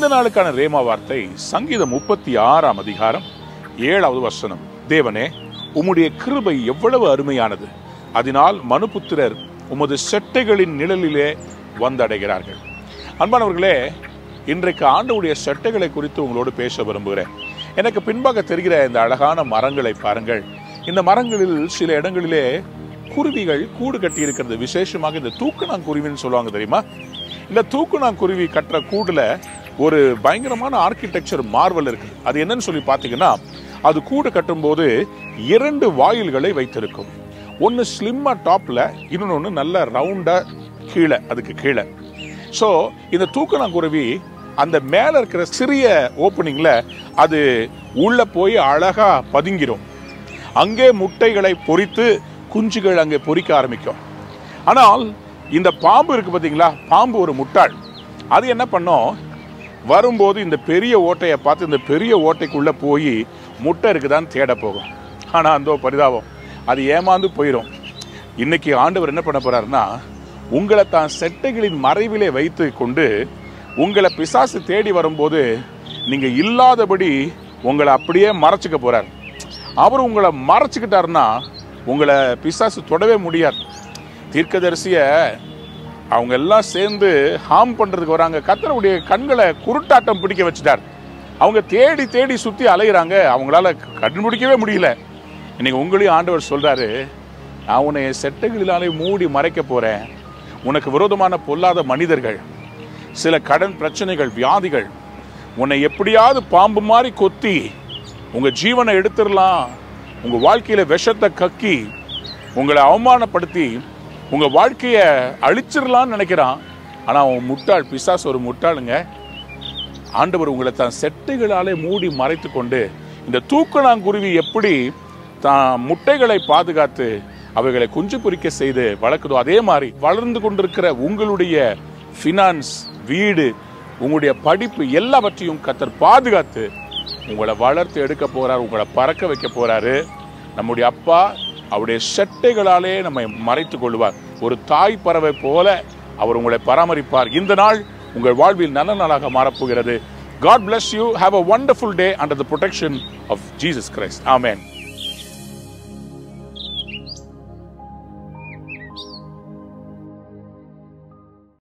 இந்த நாளுக்கான ரேமா வார்த்தை சங்கீதம் 36 அதிகாரம் 7வது வசனம். தேவனே, உம்முடைய கிருபை எவ்வளவு அருமையானது, அதனால் மனுபுத்திரர் உமது செட்டைகளின் நிழலிலே வந்தடைகிறார்கள். அன்பானவர்களே, இன்றைக்கு ஆண்டவருடைய செட்டைகளை குறித்து உங்களோடு பேச விரும்புகிறேன். எனக்கு பின்பாக தெரிகிற இந்த அழகான மரங்களை பாருங்கள். இந்த மரங்களில் சில இடங்களிலே குருவிகள் கூடு கட்டி இருக்கிறது. விசேஷமாக இந்த தூக்குநாங்குருவின்னு சொல்லுவாங்க, தெரியுமா? இந்த தூக்குநாங்குருவி கட்டுற கூடுல ஒரு பயங்கரமான ஆர்கிடெக்சர் மார்வல் இருக்கு. அது என்னன்னு சொல்லி பார்த்தீங்கன்னா, அது கூடு கட்டும் போது 2 வாயில்களை வைத்திருக்கும். ஒன்னு ஸ்லிம்மா டாப்ல, இன்னொன்னு நல்ல ரவுண்டா கீழே, அதுக்கு கீழே. ஸோ இந்த தூக்குநாங்குருவி அந்த மேல இருக்கிற சிறிய ஓப்பனிங்ல அது உள்ள போய் அழகா பதுங்கிடும். அங்கே முட்டைகளை பொரித்து குஞ்சுகள் அங்கே பொரிக்க ஆரம்பிக்கும். ஆனால் இந்த பாம்பு இருக்கு பார்த்தீங்களா, பாம்பு ஒரு முட்டாள். அது என்ன பண்ணும், வரும்போது இந்த பெரிய ஓட்டையை பார்த்து இந்த பெரிய ஓட்டைக்குள்ள போய் முட்டை இருக்குதான்னு தேட போகும். ஆனா அந்த பரிதாபம், அது ஏமாந்து போயிடும். இன்னைக்கு ஆண்டவர் என்ன பண்ண போறாருன்னா, உங்களை தான் செட்டைகளின் மறைவிலே வைத்து கொண்டு உங்களை பிசாசு தேடி வரும்போது நீங்க இல்லாதபடி உங்களை அப்படியே மறைச்சுக்க போறார். அவர் உங்களை மறைச்சுக்கிட்டாருன்னா உங்களை பிசாசு தொடவே முடியாது. தீர்க்கதரிசிய அவங்க எல்லாம் சேர்ந்து ஹார்ம் பண்றதுக்கு வராங்க. கர்த்தருடைய கண்களை குருட்டாட்டம் பிடிக்க வச்சுட்டார். அவங்க தேடி தேடி சுத்தி அலைகிறாங்க, அவங்களால கண்டுபிடிக்கவே முடியல. இன்னைக்கு உங்களையும் ஆண்டவர் சொல்றாரு, நான் உன்னை செட்டைகளினாலே மூடி மறைக்க போறேன். உனக்கு விரோதமான பொல்லாத மனிதர்கள், சில கடன் பிரச்சனைகள், வியாதிகள் உன்னை எப்படியாவது பாம்பு மாதிரி கொத்தி உங்க ஜீவனை எடுத்துடலாம், உங்க வாழ்க்கையில விஷத்தை கக்கி உங்களை அவமானப்படுத்தி உங்க வாழ்க்கைய அழிச்சிடலான்னு நினைக்கிறான். ஆனா அவன் முட்டாள், பிசாசு ஒரு முட்டாளுங்க. ஆண்டவர் உங்களை தான் செட்டைகளாலே மூடி மறைத்து கொண்டு, இந்த தூக்குநாங்குருவி எப்படி தான் முட்டைகளை பாதுகாத்து அவைகளை குஞ்சு பொரிக்க செய்து வளர்க்குதோ, அதே மாதிரி வளர்ந்து கொண்டிருக்கிற உங்களுடைய ஃபினான்ஸ், வீடு, உங்களுடைய படிப்பு எல்லாவற்றையும் கர்த்தர் பாதுகாத்து உங்களை வளர்த்து எடுக்க போறார், உங்களை பறக்க வைக்க போறாரு. நம்முடைய அப்பா அவருடைய செட்டைகளாலே நம்மை மறைத்துக் கொள்வார். ஒரு தாய் பறவை போல அவர் உங்களை பராமரிப்பார். இந்த நாள் உங்கள் வாழ்வில் நல்ல நாளாக மாறப்போகிறது. God bless you. Have a wonderful day under the protection of Jesus Christ. Amen.